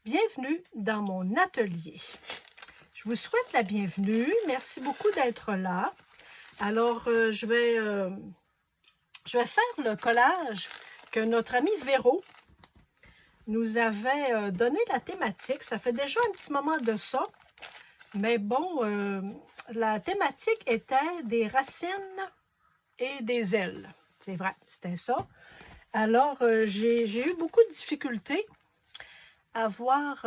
Bienvenue dans mon atelier. Je vous souhaite la bienvenue. Merci beaucoup d'être là. Alors, je vais faire le collage que notre ami Véro nous avait donné la thématique. Ça fait déjà un petit moment de ça. Mais bon, la thématique était des racines et des ailes. C'est vrai, c'était ça. Alors, j'ai eu beaucoup de difficultés à voir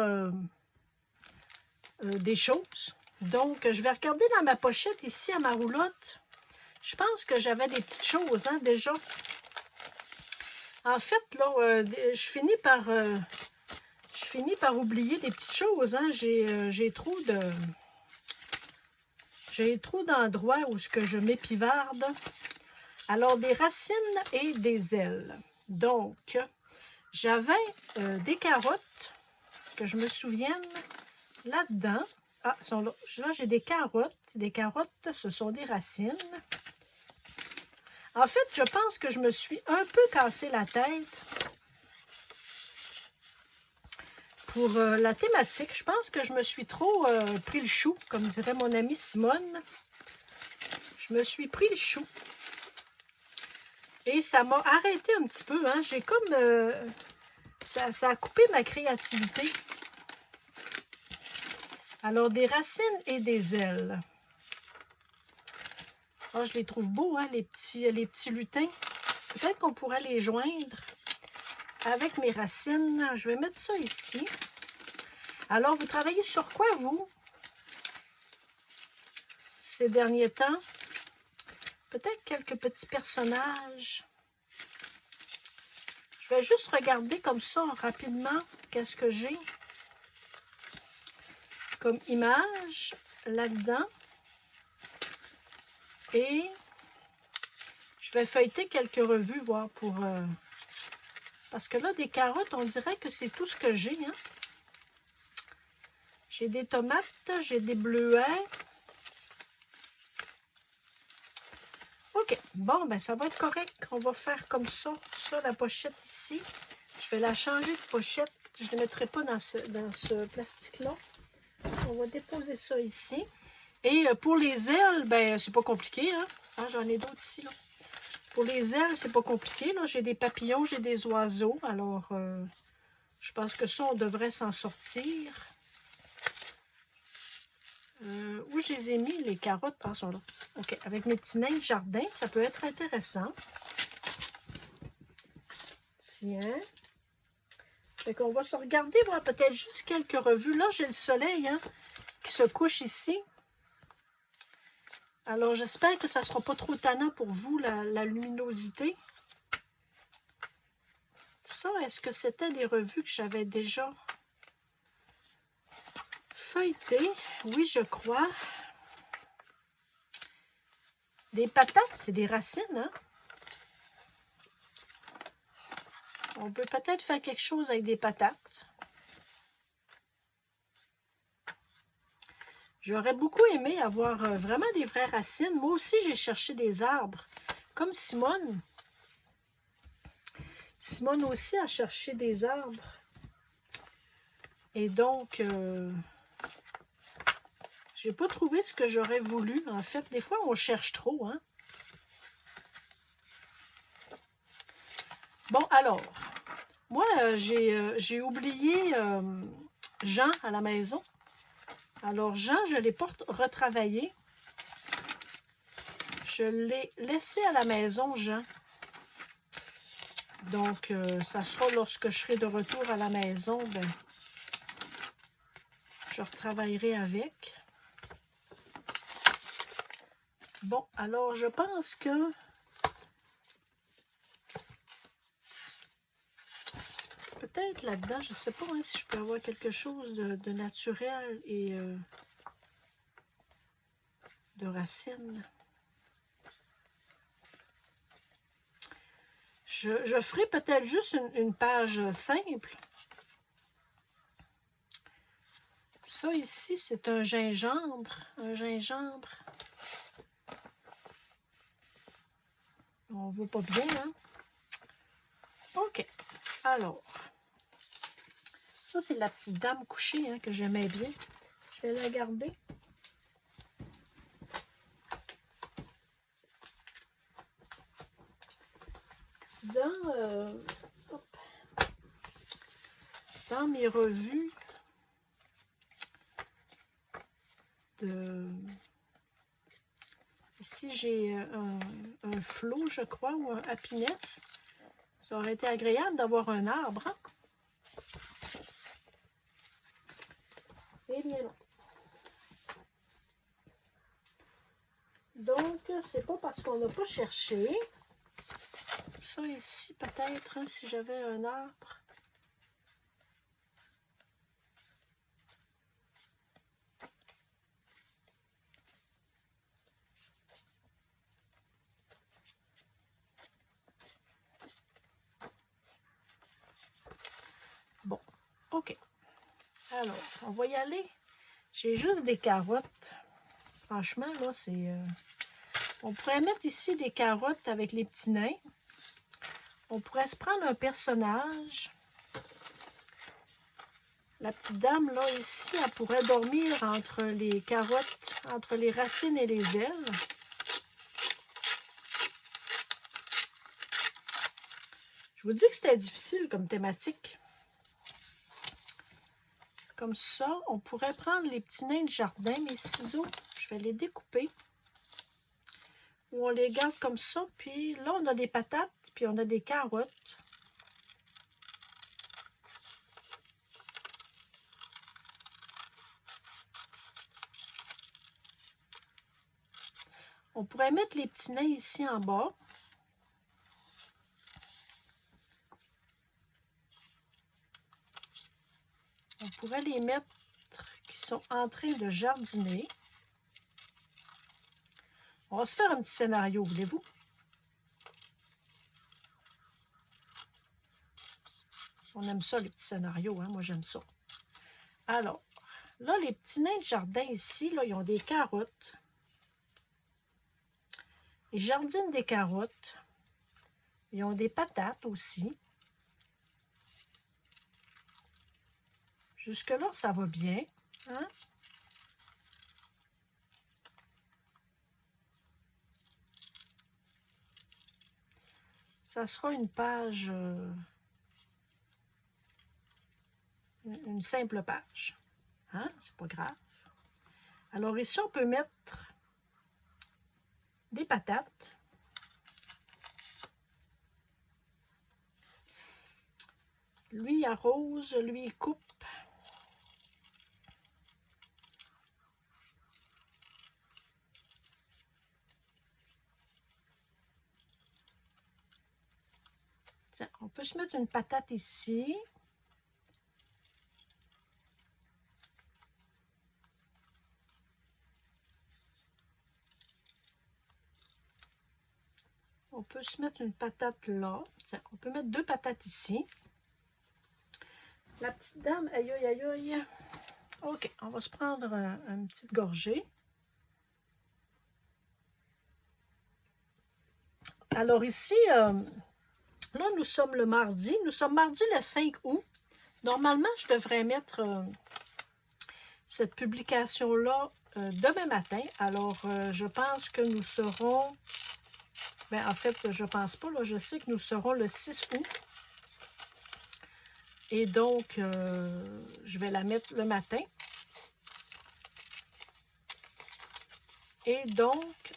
des choses. Donc, je vais regarder dans ma pochette ici à ma roulotte. Je pense que j'avais des petites choses, hein, déjà. En fait, là, je finis par oublier des petites choses. Hein. J'ai trop d'endroits où ce que je m'épivarde. Alors, des racines et des ailes. Donc, j'avais des carottes, que je me souvienne, là-dedans. Ah, sont là. Là, j'ai des carottes. Des carottes, ce sont des racines. En fait, je pense que je me suis un peu cassé la tête pour la thématique. Je pense que je me suis trop pris le chou, comme dirait mon amie Simone. Je me suis pris le chou. Et ça m'a arrêté un petit peu. Hein. J'ai comme... ça a coupé ma créativité. Alors, des racines et des ailes. Oh, je les trouve beaux, hein, les petits lutins. Peut-être qu'on pourrait les joindre avec mes racines. Je vais mettre ça ici. Alors, vous travaillez sur quoi, vous, ces derniers temps? Peut-être quelques petits personnages. Je vais juste regarder comme ça, rapidement, qu'est-ce que j'ai comme image là-dedans. Et je vais feuilleter quelques revues, voir pour... parce que là, des carottes, on dirait que c'est tout ce que j'ai. Hein? J'ai des tomates, j'ai des bleuets. OK. Bon, ben ça va être correct. On va faire comme ça, la pochette ici. Je vais la changer de pochette. Je ne la mettrai pas dans ce plastique-là. On va déposer ça ici. Et pour les ailes, ben c'est pas compliqué. Hein? Ah, j'en ai d'autres ici. Là. Pour les ailes, c'est pas compliqué. J'ai des papillons, j'ai des oiseaux. Alors, je pense que ça, on devrait s'en sortir. Où je les ai mis, les carottes? Ah, sont là. OK. Avec mes petits nains de jardin, ça peut être intéressant. Tiens. Fait qu'on va se regarder, voir peut-être juste quelques revues. Là, j'ai le soleil hein, qui se couche ici. Alors, j'espère que ça ne sera pas trop tannant pour vous, la luminosité. Ça, est-ce que c'était des revues que j'avais déjà feuilletées? Oui, je crois. Des patates, c'est des racines, hein? On peut peut-être faire quelque chose avec des patates. J'aurais beaucoup aimé avoir vraiment des vraies racines. Moi aussi, j'ai cherché des arbres, comme Simone. Simone aussi a cherché des arbres. Et donc, j'ai pas trouvé ce que j'aurais voulu. En fait, des fois, on cherche trop, hein? Bon, alors, moi, j'ai oublié Jean à la maison. Alors, Jean, je l'ai pas retravaillé. Je l'ai laissé à la maison, Jean. Donc, ça sera lorsque je serai de retour à la maison, ben, je retravaillerai avec. Bon, alors, je pense que... peut-être là-dedans, je ne sais pas hein, si je peux avoir quelque chose de naturel et de racines. Je ferai peut-être juste une page simple. Ça ici, c'est un gingembre. Un gingembre. On ne voit pas bien, hein? OK. Alors, Ça, c'est la petite dame couchée hein, que j'aimais bien. Je vais la garder. Dans mes revues de... Ici, j'ai un flot, je crois, ou un happiness. Ça aurait été agréable d'avoir un arbre. Hein? Eh bien non. Donc, c'est pas parce qu'on n'a pas cherché. Ça ici, peut-être, hein, si j'avais un arbre. Bon, OK. Alors, on va y aller. J'ai juste des carottes. Franchement, là, c'est... On pourrait mettre ici des carottes avec les petits nains. On pourrait se prendre un personnage. La petite dame, là, ici, elle pourrait dormir entre les carottes, entre les racines et les ailes. Je vous dis que c'était difficile comme thématique. Comme ça, on pourrait prendre les petits nains de jardin, mes ciseaux. Je vais les découper. Ou on les garde comme ça. Puis là, on a des patates, puis on a des carottes. On pourrait mettre les petits nains ici en bas. On pourrait les mettre qui sont en train de jardiner. On va se faire un petit scénario, voulez-vous? On aime ça, les petits scénarios, hein? Moi, j'aime ça. Alors, là, les petits nains de jardin ici, là, ils ont des carottes. Ils jardinent des carottes. Ils ont des patates aussi. Jusque-là, ça va bien. Hein? Ça sera une page, une simple page. Hein? C'est pas grave. Alors ici, on peut mettre des patates. Lui, il arrose, lui, il coupe. Tiens, on peut se mettre une patate ici. On peut se mettre une patate là. Tiens, on peut mettre deux patates ici. La petite dame, aïe, aïe, aïe, aïe. OK, on va se prendre une petite gorgée. Alors ici, là, nous sommes le mardi. Nous sommes mardi le 5 août. Normalement, je devrais mettre cette publication-là demain matin. Alors, je pense que nous serons... Ben, en fait, je ne pense pas. Là, je sais que nous serons le 6 août. Et donc, je vais la mettre le matin. Et donc,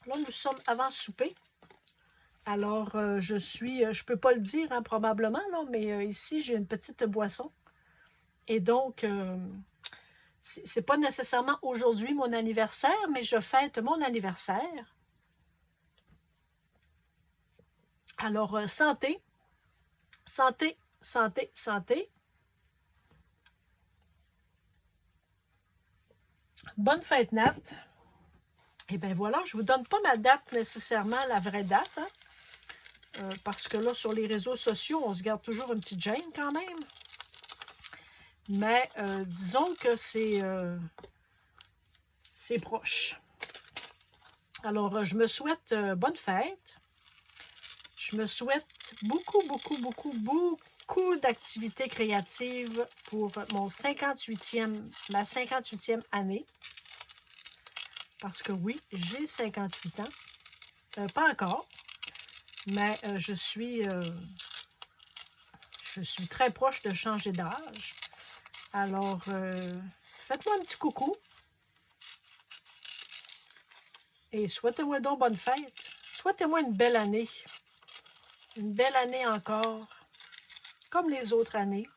là, nous sommes avant souper. Alors, je peux pas le dire hein, probablement, là, mais ici, j'ai une petite boisson. Et donc, c'est pas nécessairement aujourd'hui mon anniversaire, mais je fête mon anniversaire. Alors, santé, santé, santé, santé. Bonne fête, Nat. Et bien voilà, je ne vous donne pas ma date nécessairement, la vraie date, hein, parce que là, sur les réseaux sociaux, on se garde toujours une petite gêne quand même. Mais disons que c'est proche. Alors, je me souhaite bonne fête. Je me souhaite beaucoup beaucoup d'activités créatives pour ma 58e année. Parce que oui, j'ai 58 ans. Pas encore, mais je suis très proche de changer d'âge. Alors, faites-moi un petit coucou. Et souhaitez-moi donc bonne fête. Souhaitez-moi une belle année. Une belle année encore, comme les autres années.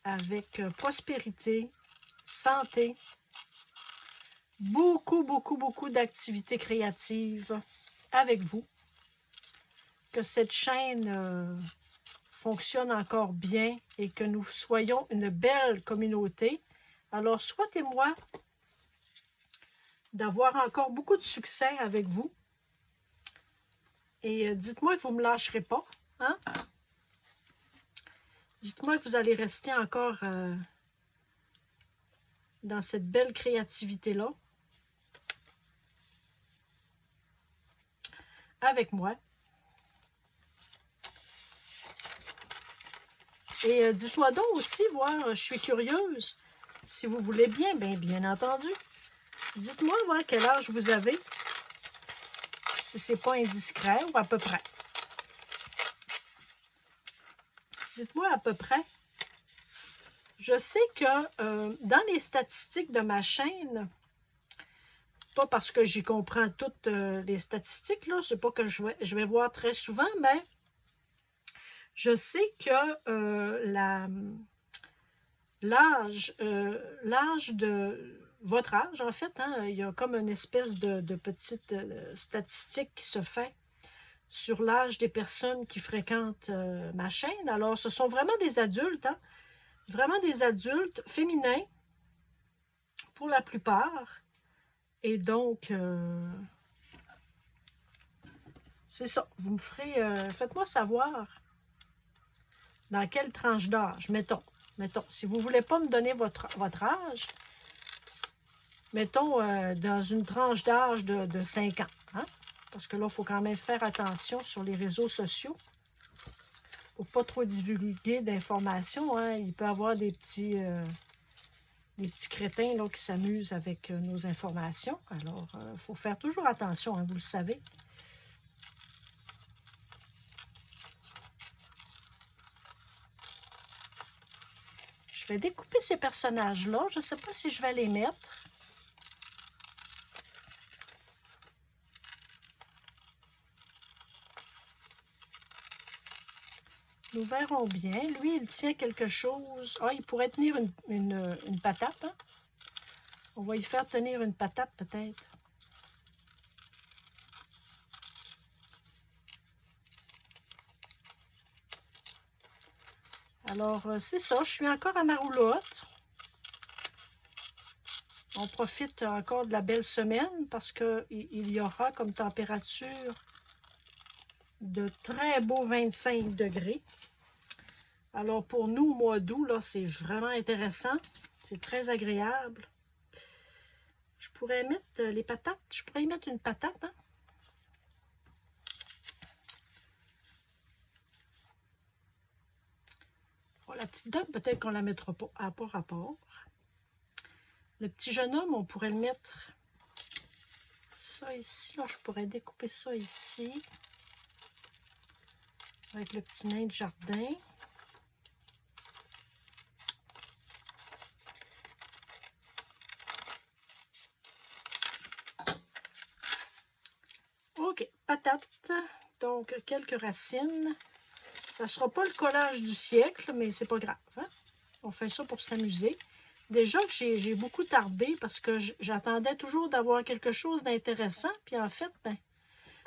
Avec prospérité, santé, beaucoup, beaucoup, beaucoup d'activités créatives avec vous. Que cette chaîne fonctionne encore bien et que nous soyons une belle communauté. Alors, souhaitez-moi d'avoir encore beaucoup de succès avec vous. Et dites-moi que vous ne me lâcherez pas. Hein? Dites-moi que vous allez rester encore dans cette belle créativité-là. Avec moi. Et dites-moi donc aussi, voir, je suis curieuse, si vous voulez bien, bien entendu. Dites-moi, voir quel âge vous avez, si c'est pas indiscret ou à peu près. Dites-moi à peu près. Je sais que dans les statistiques de ma chaîne, pas parce que j'y comprends toutes les statistiques, là, c'est pas que je vais voir très souvent, mais je sais que l'âge de votre âge, en fait, hein, il y a comme une espèce de petite statistique qui se fait sur l'âge des personnes qui fréquentent ma chaîne. Alors, ce sont vraiment des adultes, hein, vraiment des adultes féminins, pour la plupart. Et donc, c'est ça. Vous me ferez, faites-moi savoir dans quelle tranche d'âge, mettons, si vous ne voulez pas me donner votre âge, mettons dans une tranche d'âge de 5 ans. Hein? Parce que là, il faut quand même faire attention sur les réseaux sociaux pour ne pas trop divulguer d'informations. Hein? Il peut y avoir des petits crétins là, qui s'amusent avec nos informations. Alors, il faut faire toujours attention, hein, vous le savez. Je vais découper ces personnages-là. Je ne sais pas si je vais les mettre. Nous verrons bien. Lui, il tient quelque chose. Ah, il pourrait tenir une patate. Hein? On va y faire tenir une patate, peut-être. Alors, c'est ça. Je suis encore à ma roulotte. On profite encore de la belle semaine parce qu'il y aura comme température de très beaux 25 degrés. Alors, pour nous, au mois d'août, là, c'est vraiment intéressant. C'est très agréable. Je pourrais mettre les patates. Je pourrais y mettre une patate, hein? Oh, la petite dame, peut-être qu'on ne la mettra pas à pas rapport. Le petit jeune homme, on pourrait le mettre ça ici. Là, je pourrais découper ça ici. Avec le petit nain de jardin. OK, patates. Donc, quelques racines. Ça ne sera pas le collage du siècle, mais c'est pas grave. Hein? On fait ça pour s'amuser. Déjà, j'ai beaucoup tardé parce que j'attendais toujours d'avoir quelque chose d'intéressant. Puis en fait, ben,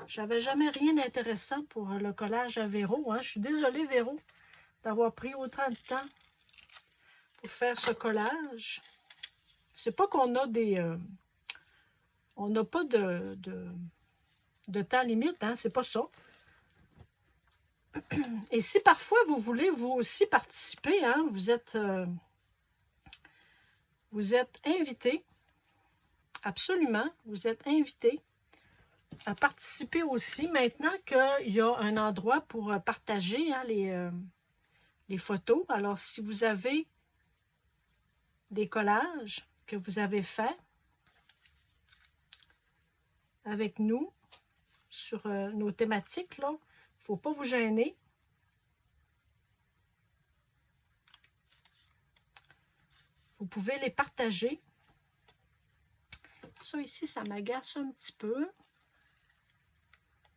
j'avais jamais rien d'intéressant pour le collage à Véro. Hein? Je suis désolée, Véro, d'avoir pris autant de temps pour faire ce collage. C'est pas qu'on a des... on n'a pas de temps limite, hein? C'est pas ça. Et si parfois vous voulez vous aussi participer, hein, vous êtes invité, absolument, vous êtes invité participer aussi, maintenant qu'il y a un endroit pour partager hein, les photos. Alors, si vous avez des collages que vous avez faits avec nous sur nos thématiques, là, il ne faut pas vous gêner. Vous pouvez les partager. Ça ici, ça m'agace un petit peu.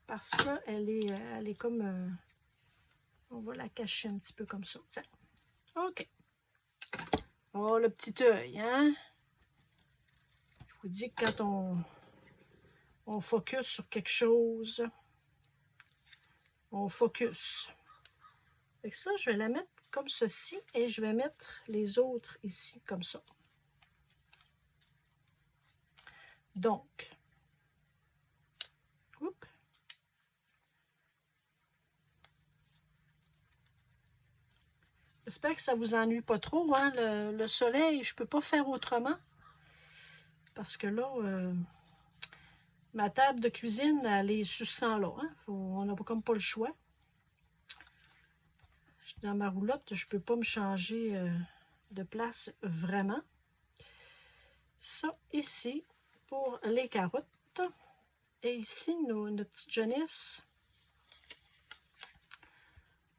Parce qu'elle elle est comme... on va la cacher un petit peu comme ça. Tiens. OK. Oh, le petit œil, hein? Je vous dis que quand on focus sur quelque chose, on focus. Avec ça, je vais la mettre comme ceci et je vais mettre les autres ici comme ça. Donc, oups. J'espère que ça ne vous ennuie pas trop, hein? Le soleil, je ne peux pas faire autrement. Parce que là, ma table de cuisine, elle est sur ce sang-là. Hein? On n'a comme pas le choix. Dans ma roulotte, je ne peux pas me changer de place vraiment. Ça, ici, pour les carottes. Et ici, nos petites jeunesses.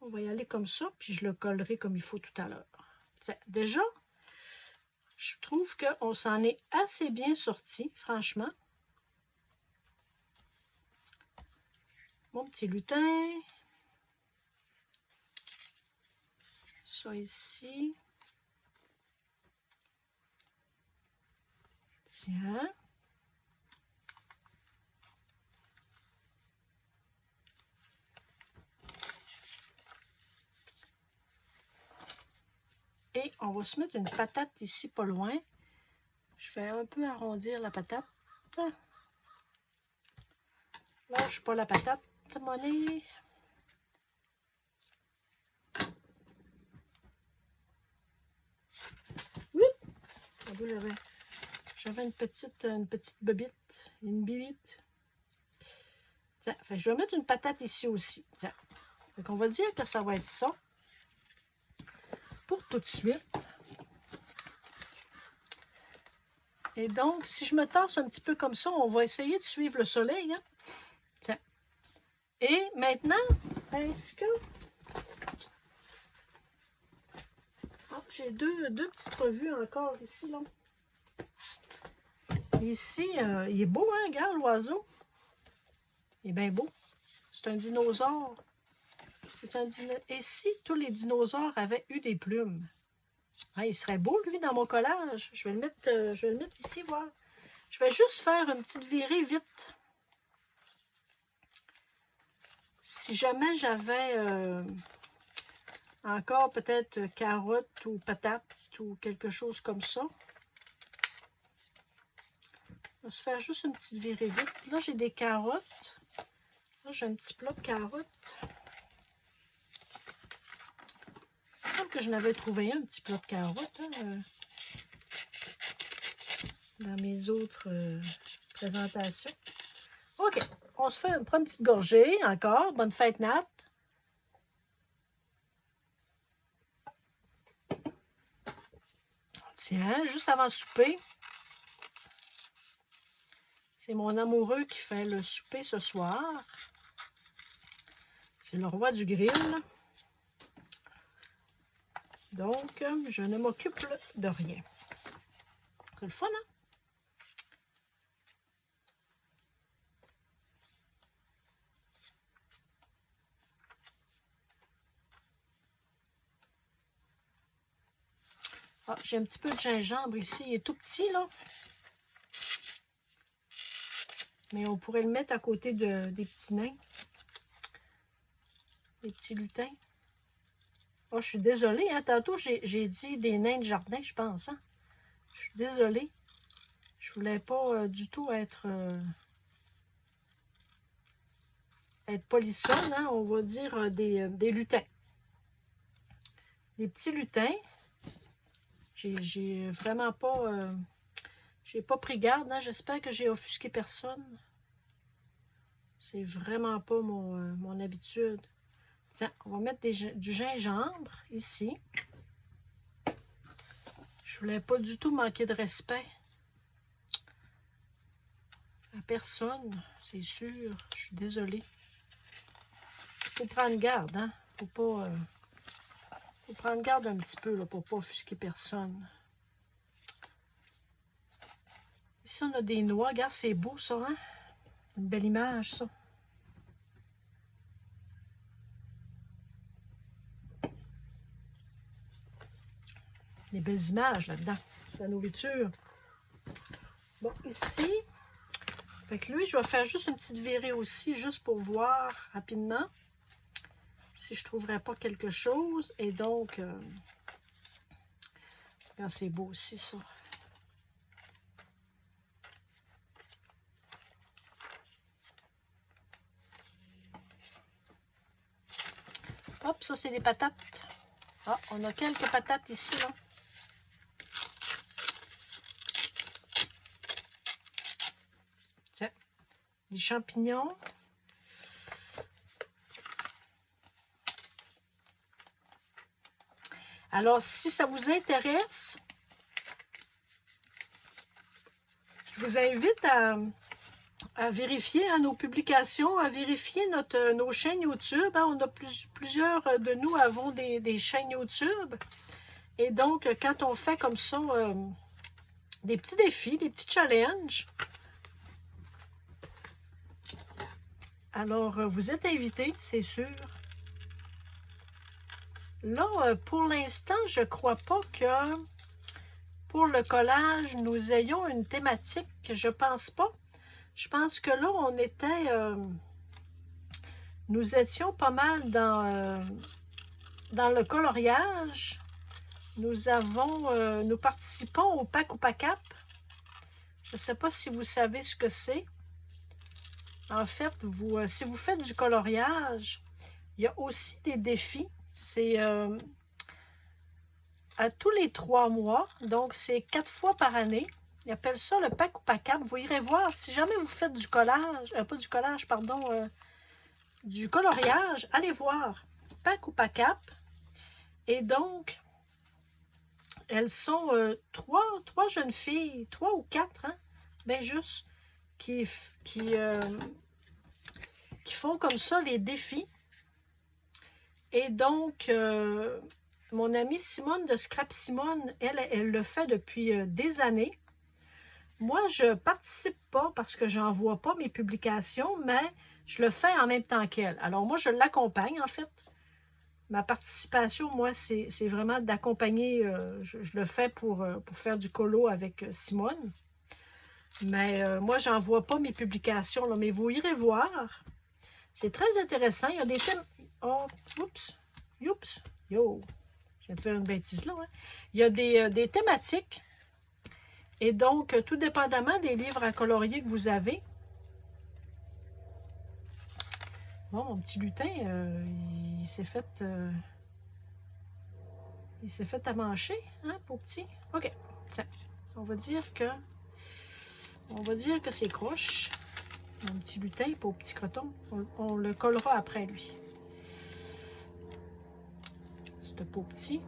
On va y aller comme ça, puis je le collerai comme il faut tout à l'heure. Déjà, je trouve qu'on s'en est assez bien sorti, franchement. Mon petit lutin. Ça ici. Tiens. Et on va se mettre une patate ici, pas loin. Je vais un peu arrondir la patate. Lâche pas la patate, monnaie. Oui! J'avais une petite bobite, une bibite. Tiens, fait, je vais mettre une patate ici aussi. Tiens. Fait on va dire que ça va être ça. Pour tout de suite. Et donc, si je me tasse un petit peu comme ça, on va essayer de suivre le soleil. Hein? Tiens. Et maintenant, est-ce que... Oh, j'ai deux petites revues encore ici. Là. Ici, il est beau, hein? Regarde l'oiseau. Il est bien beau. C'est un dinosaure. Et si tous les dinosaures avaient eu des plumes? Ah, il serait beau, lui, dans mon collage. Je vais le mettre ici, voir. Je vais juste faire une petite virée vite. Si jamais j'avais encore peut-être carottes ou patates ou quelque chose comme ça. On va se faire juste une petite virée vite. Là, j'ai des carottes. Là, j'ai un petit plat de carottes. Il me semble que je n'avais trouvé un petit plat de carottes hein, dans mes autres présentations. OK. On prend une petite gorgée encore. Bonne fête, Nat. Tiens, juste avant le souper. C'est mon amoureux qui fait le souper ce soir. C'est le roi du grill. Donc, je ne m'occupe de rien. C'est le fun, hein? Ah, j'ai un petit peu de gingembre ici. Il est tout petit, là. Mais on pourrait le mettre à côté des petits nains. Des petits lutins. Oh, je suis désolée, hein. Tantôt, j'ai dit des nains de jardin, je pense. Hein? Je suis désolée. Je voulais pas du tout être polissonne, hein? On va dire des lutins. Des petits lutins. J'ai vraiment pas... j'ai pas pris garde, hein? J'espère que j'ai offusqué personne. C'est vraiment pas mon habitude. Tiens, on va mettre du gingembre ici. Je voulais pas du tout manquer de respect à personne, c'est sûr. Je suis désolée. Faut prendre garde, hein? Faut pas... faut prendre garde un petit peu là, pour pas offusquer personne. Ici, on a des noix. Regarde, c'est beau, ça, hein? Une belle image, ça. Des belles images là-dedans. La nourriture. Bon, ici, fait que lui, je vais faire juste une petite virée aussi, juste pour voir rapidement si je ne trouverais pas quelque chose. Et donc, c'est beau aussi, ça. Hop, ça, c'est des patates. Ah, on a quelques patates ici, là. Tiens, des champignons. Alors, si ça vous intéresse, je vous invite à vérifier nos publications, à vérifier nos chaînes YouTube. Hein. On a plusieurs de nous avons des chaînes YouTube. Et donc, quand on fait comme ça, des petits défis, des petits challenges, alors vous êtes invités, c'est sûr. Là, pour l'instant, je ne crois pas que pour le collage, nous ayons une thématique. Je pense pas. Je pense que là, on était... nous étions pas mal dans le coloriage. Nous participons au Pack ou Pacap. Je ne sais pas si vous savez ce que c'est. En fait, si vous faites du coloriage, il y a aussi des défis. C'est à tous les 3 mois, donc c'est 4 fois par année. Ils appellent ça le Pack ou Pacap. Vous irez voir, si jamais vous faites du collage, pas du collage, pardon, du coloriage, allez voir Pack ou Pacap. Et donc, elles sont trois jeunes filles, 3 ou 4, hein, ben juste, qui font comme ça les défis. Et donc, mon amie Simone de Scrap Simone, elle le fait depuis des années. Moi, je ne participe pas parce que je n'envoie pas mes publications, mais je le fais en même temps qu'elle. Alors moi, je l'accompagne en fait. Ma participation, moi, c'est vraiment d'accompagner. Je le fais pour faire du colo avec Simone. Mais moi, je n'envoie pas mes publications, là, mais vous irez voir. C'est très intéressant. Il y a des thèmes... Oh, oups, youps, yo. Je viens de faire une bêtise là. Hein? Il y a des thématiques. Et donc, tout dépendamment des livres à colorier que vous avez. Bon, mon petit lutin, il s'est fait... il s'est fait amancher, hein, pour petit. OK. Tiens, on va dire que c'est croche. Mon petit lutin, pour petit croton. On le collera après, lui. C'est pour petit.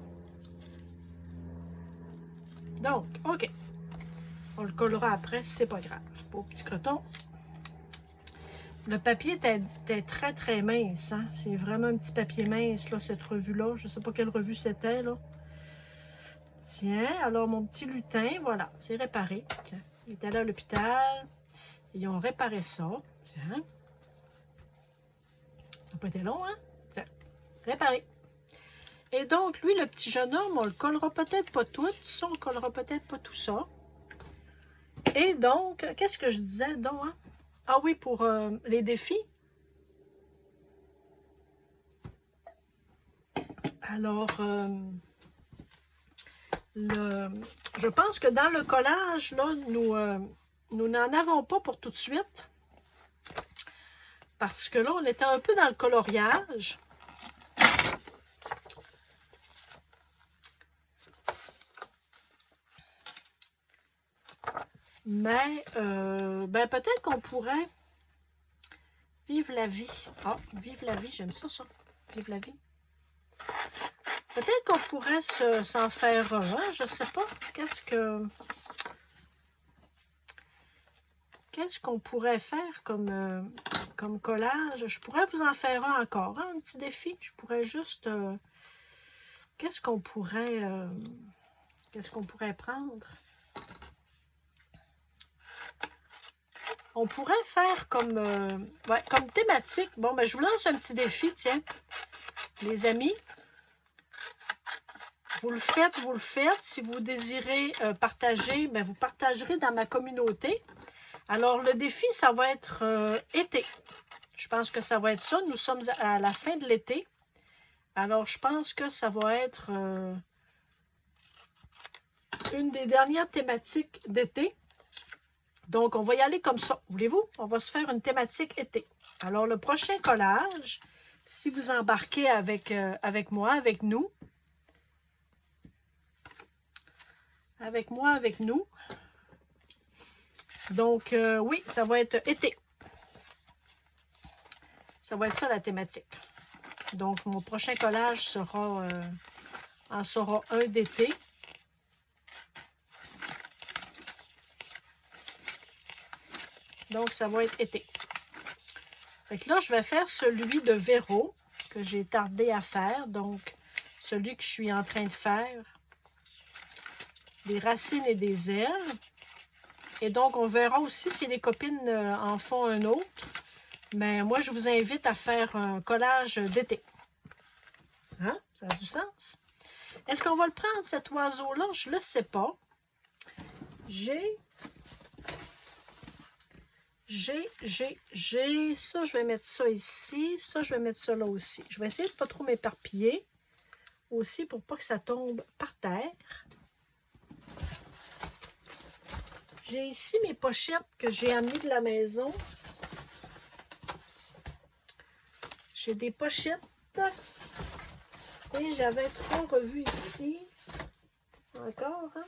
Donc, OK. On le collera après, c'est pas grave. Pour petit croton. Le papier était très, très mince. Hein? C'est vraiment un petit papier mince, là, cette revue-là. Je ne sais pas quelle revue c'était, là. Tiens, alors mon petit lutin, voilà, c'est réparé. Tiens, il est allé à l'hôpital. Ils ont réparé ça. Tiens. Ça n'a pas été long, hein? Tiens, réparé. Et donc, lui, le petit jeune homme, on le collera peut-être pas tout. Ça, on collera peut-être pas tout ça. Et donc, qu'est-ce que je disais donc, hein? Ah oui, pour les défis. Alors, je pense que dans le collage, là, nous n'en avons pas pour tout de suite. Parce que là, on était un peu dans le coloriage. Mais, ben peut-être qu'on pourrait Vive la vie. Ah, vive la vie, j'aime ça, ça. Vive la vie. Peut-être qu'on pourrait s'en faire un, hein? Je sais pas. Qu'est-ce qu'on pourrait faire comme collage? Je pourrais vous en faire un encore, hein? Un petit défi. Je pourrais juste... qu'est-ce qu'on pourrait prendre? On pourrait faire comme thématique. Bon, ben, je vous lance un petit défi, tiens. Les amis, vous le faites. Si vous désirez partager, ben, vous partagerez dans ma communauté. Alors, le défi, ça va être été. Je pense que ça va être ça. Nous sommes à la fin de l'été. Alors, je pense que ça va être une des dernières thématiques d'été. Donc, on va y aller comme ça. Voulez-vous? On va se faire une thématique été. Alors, le prochain collage, si vous embarquez avec moi, avec nous, donc, oui, ça va être été. Ça va être ça la thématique. Donc, mon prochain collage en sera un d'été. Donc, ça va être été. Fait que là, je vais faire celui de Véro que j'ai tardé à faire. Donc, celui que je suis en train de faire. Des racines et des ailes. Et donc, on verra aussi si les copines en font un autre. Mais moi, je vous invite à faire un collage d'été. Hein? Ça a du sens? Est-ce qu'on va le prendre, cet oiseau-là? Je ne le sais pas. Ça, je vais mettre ça ici. Ça, je vais mettre ça là aussi. Je vais essayer de ne pas trop m'éparpiller. Aussi, pour pas que ça tombe par terre. J'ai ici mes pochettes que j'ai amenées de la maison. J'ai des pochettes. Et j'avais 3 revues ici. Encore, hein?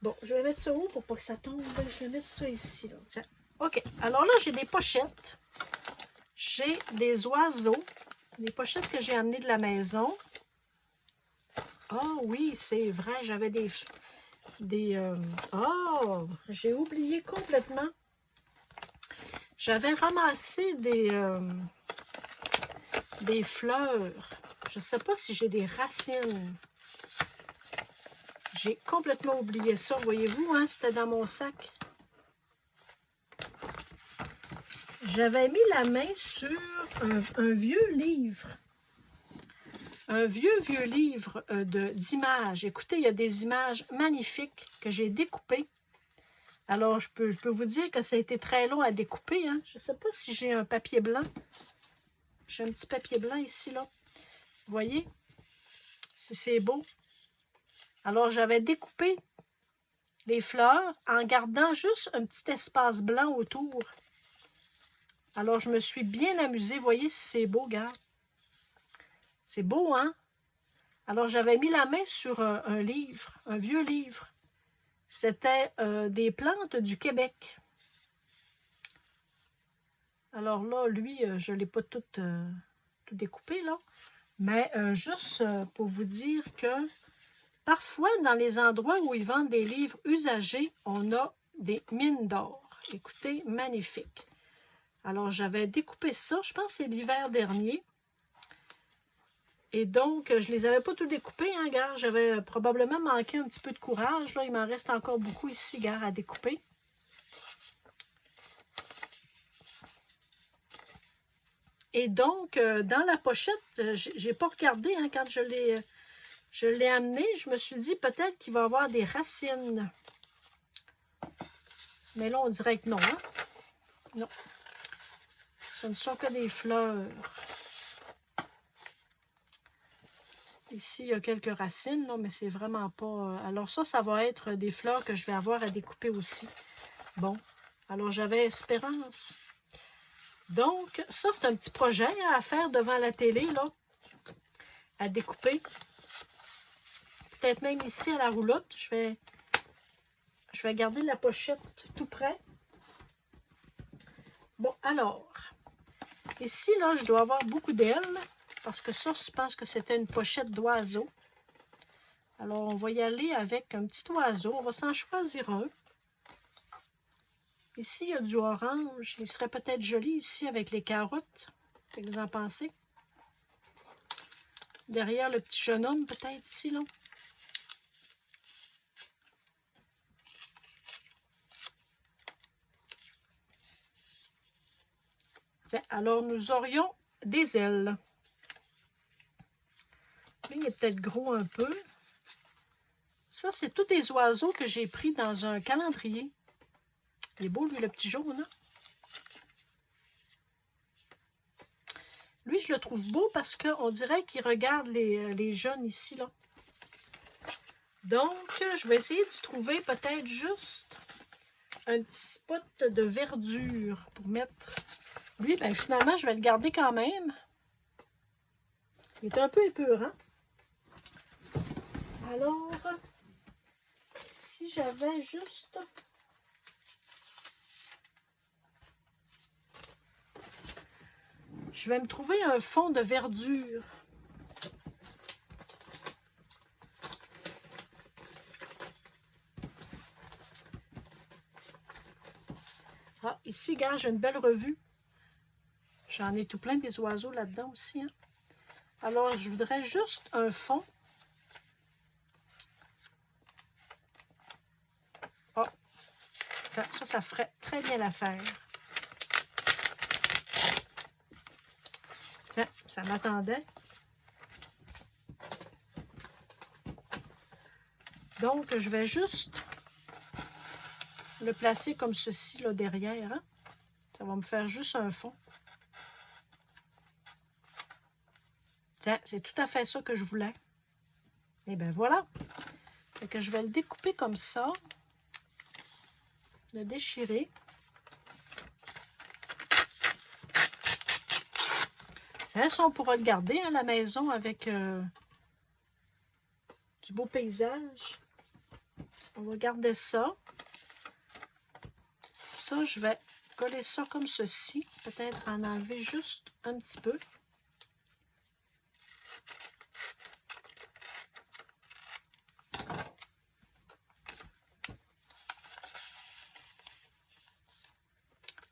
Bon, je vais mettre ça où pour pas que ça tombe. Je vais mettre ça ici. Là. Tiens. OK. Alors là, j'ai des pochettes. J'ai des oiseaux. Des pochettes que j'ai amenées de la maison. Oh oui, c'est vrai. J'avais oh, j'ai oublié complètement. J'avais ramassé des fleurs. Je ne sais pas si j'ai des racines. J'ai complètement oublié ça, voyez-vous, hein? C'était dans mon sac. J'avais mis la main sur un vieux livre. Un vieux livre d'images. Écoutez, il y a des images magnifiques que j'ai découpées. Alors, je peux vous dire que ça a été très long à découper. Hein? Je ne sais pas si j'ai un papier blanc. J'ai un petit papier blanc ici, là. Vous voyez? Si c'est beau. Alors, j'avais découpé les fleurs en gardant juste un petit espace blanc autour. Alors, je me suis bien amusée. Vous voyez si c'est beau, regarde. C'est beau, hein? Alors, j'avais mis la main sur un livre, un vieux livre. C'était des plantes du Québec. Alors là, lui, je ne l'ai pas tout découpé, là. Mais juste pour vous dire que parfois, dans les endroits où ils vendent des livres usagés, on a des mines d'or. Écoutez, magnifique. Alors, j'avais découpé ça, je pense que c'est l'hiver dernier. Et donc, je ne les avais pas tout découpés, hein, gars. J'avais probablement manqué un petit peu de courage. Là, il m'en reste encore beaucoup ici, gars, à découper. Et donc, dans la pochette, j'ai pas regardé hein, quand je l'ai amené. Je me suis dit peut-être qu'il va y avoir des racines. Mais là, on dirait que non. Hein? Non. Ce ne sont que des fleurs. Ici, il y a quelques racines, là, mais c'est vraiment pas... Alors ça va être des fleurs que je vais avoir à découper aussi. Bon, alors j'avais espérance. Donc, ça, c'est un petit projet à faire devant la télé, là, à découper. Peut-être même ici à la roulotte, je vais Je vais garder la pochette tout près. Bon, alors, ici, là, je dois avoir beaucoup d'ailes, parce que ça, je pense que c'était une pochette d'oiseau. Alors, on va y aller avec un petit oiseau. On va s'en choisir un. Ici, il y a du orange. Il serait peut-être joli ici avec les carottes. Qu'est-ce que vous en pensez? Derrière le petit jeune homme, peut-être ici, là. Tiens, alors nous aurions des ailes. Lui, il est peut-être gros un peu. Ça, c'est tous des oiseaux que j'ai pris dans un calendrier. Il est beau, lui, le petit jaune, hein? Lui, je le trouve beau parce qu'on dirait qu'il regarde les jeunes ici, là. Donc, je vais essayer de trouver peut-être juste un petit spot de verdure pour mettre. Lui, ben finalement, je vais le garder quand même. Il est un peu épeurant. Alors, si j'avais juste... Je vais me trouver un fond de verdure. Ah, ici, gars, j'ai une belle revue. J'en ai tout plein des oiseaux là-dedans aussi, hein. Alors, je voudrais juste un fond. Oh, ça ferait très bien l'affaire. Tiens, ça m'attendait. Donc, je vais juste le placer comme ceci, là, derrière, hein. Ça va me faire juste un fond. Tiens, c'est tout à fait ça que je voulais. Et bien voilà. Fait que je vais le découper comme ça. Le déchirer. Ça, on pourra le garder à la maison avec du beau paysage. On va garder ça. Ça, je vais coller ça comme ceci. Peut-être en enlever juste un petit peu.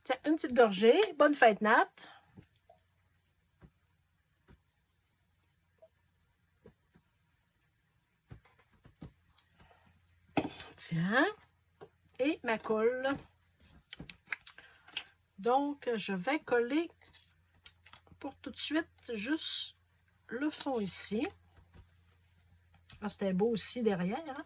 Tiens, une petite gorgée. Bonne fête, Nat. Tiens. Et ma colle. Donc, je vais coller pour tout de suite juste le fond ici. Ah, c'était beau aussi derrière, hein?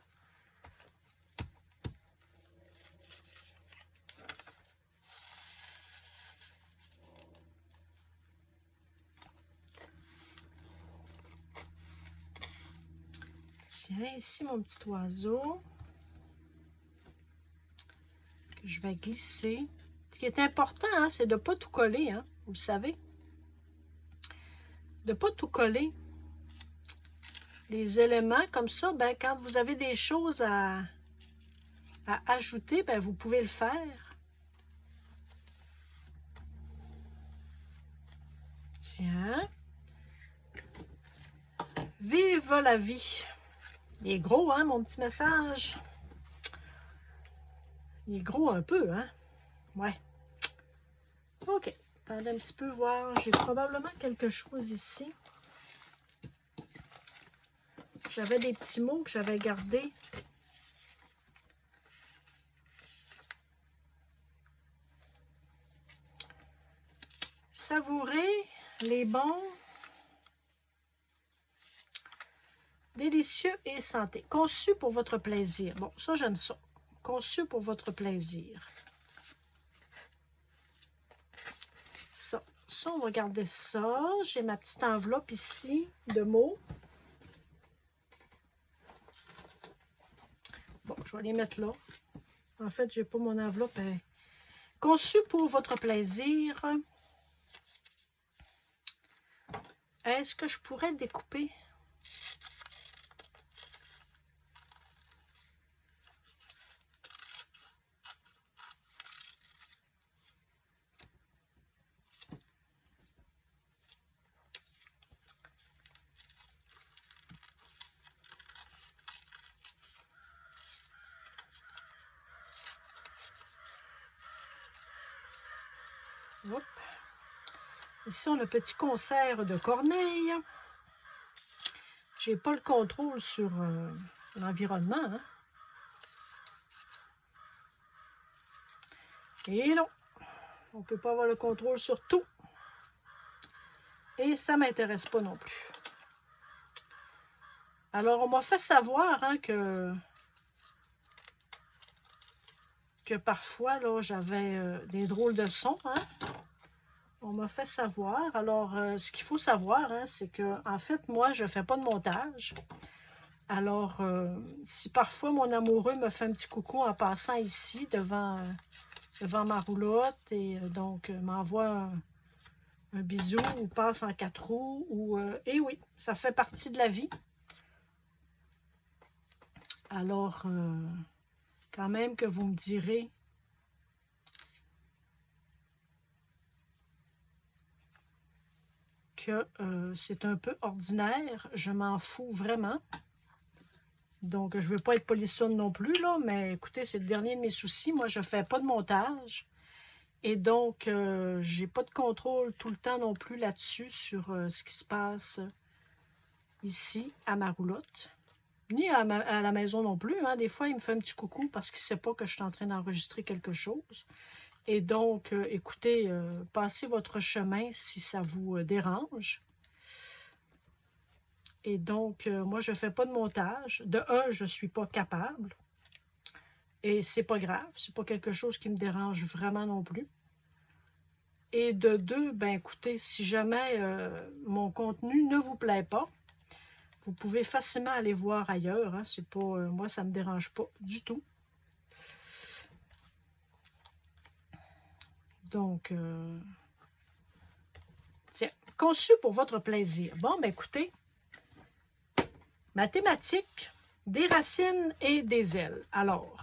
Tiens, ici mon petit oiseau que je vais glisser. Ce qui est important, hein, c'est de ne pas tout coller, hein, vous le savez. De ne pas tout coller. Les éléments comme ça, ben, quand vous avez des choses à ajouter, ben, vous pouvez le faire. Tiens. Vive la vie. Il est gros, hein, mon petit message. Il est gros un peu, hein? Ouais. OK. Attendez un petit peu voir. J'ai probablement quelque chose ici. J'avais des petits mots que j'avais gardés. Savourer les bons, délicieux et santé. Conçu pour votre plaisir. Bon, ça, j'aime ça. Conçu pour votre plaisir. Ça, on va garder ça. J'ai ma petite enveloppe ici de mots. Bon, je vais les mettre là. En fait, je n'ai pas mon enveloppe. Conçu pour votre plaisir. Est-ce que je pourrais découper? Hop. Ici, on a un petit concert de corneilles. Je n'ai pas le contrôle sur l'environnement. Hein? Et non, on ne peut pas avoir le contrôle sur tout. Et ça ne m'intéresse pas non plus. Alors, on m'a fait savoir hein, que parfois, là, j'avais des drôles de sons. Hein? On m'a fait savoir. Alors, ce qu'il faut savoir, hein, c'est que, en fait, moi, je ne fais pas de montage. Alors, si parfois mon amoureux me fait un petit coucou en passant ici devant ma roulotte et donc m'envoie un bisou ou passe en 4 roues, et oui, ça fait partie de la vie. Alors, quand même que vous me direz que c'est un peu ordinaire, je m'en fous vraiment. Donc, je ne veux pas être polissonne non plus, là, mais écoutez, c'est le dernier de mes soucis. Moi, je ne fais pas de montage. Et donc, je n'ai pas de contrôle tout le temps non plus là-dessus, sur ce qui se passe ici, à ma roulotte. Ni à la maison non plus. Hein. Des fois, il me fait un petit coucou parce qu'il ne sait pas que je suis en train d'enregistrer quelque chose. Et donc, écoutez, passez votre chemin si ça vous dérange. Et donc, moi, je ne fais pas de montage. De un, je ne suis pas capable. Et c'est pas grave. C'est pas quelque chose qui me dérange vraiment non plus. Et de deux, ben écoutez, si jamais mon contenu ne vous plaît pas, vous pouvez facilement aller voir ailleurs. Hein. C'est pas, moi, ça ne me dérange pas du tout. Donc, tiens, conçu pour votre plaisir. Bon, ben écoutez, mathématiques, des racines et des ailes. Alors,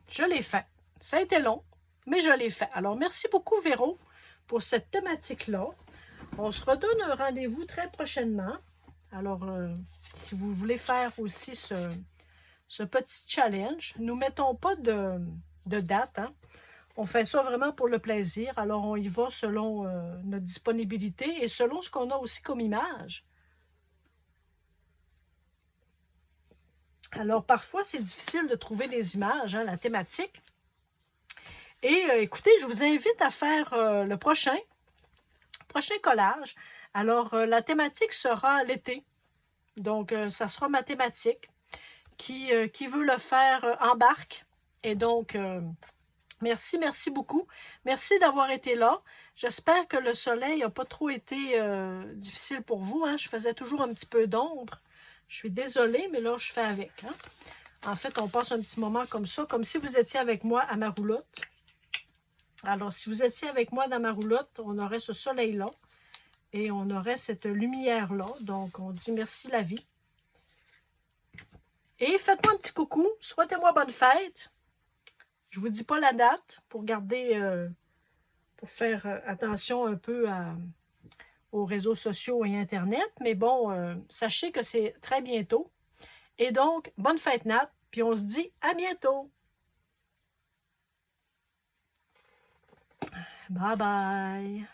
je l'ai fait. Ça a été long, mais je l'ai fait. Alors, merci beaucoup, Véro, pour cette thématique-là. On se redonne un rendez-vous très prochainement. Alors, si vous voulez faire aussi ce petit challenge, nous ne mettons pas de date. Hein? On fait ça vraiment pour le plaisir. Alors, on y va selon notre disponibilité et selon ce qu'on a aussi comme image. Alors, parfois, c'est difficile de trouver des images, hein, la thématique. Et écoutez, je vous invite à faire le prochain collage. Alors, la thématique sera l'été. Donc, ça sera ma thématique. Qui veut le faire embarque. Et donc, merci beaucoup. Merci d'avoir été là. J'espère que le soleil n'a pas trop été difficile pour vous. Hein? Je faisais toujours un petit peu d'ombre. Je suis désolée, mais là, je fais avec. Hein? En fait, on passe un petit moment comme ça, comme si vous étiez avec moi à ma roulotte. Alors, si vous étiez avec moi dans ma roulotte, on aurait ce soleil-là et on aurait cette lumière-là. Donc, on dit merci la vie. Et faites-moi un petit coucou. Souhaitez-moi bonne fête. Je ne vous dis pas la date pour garder, pour faire attention un peu aux réseaux sociaux et Internet. Mais bon, sachez que c'est très bientôt. Et donc, bonne fête Nat. Puis on se dit à bientôt. Bye bye.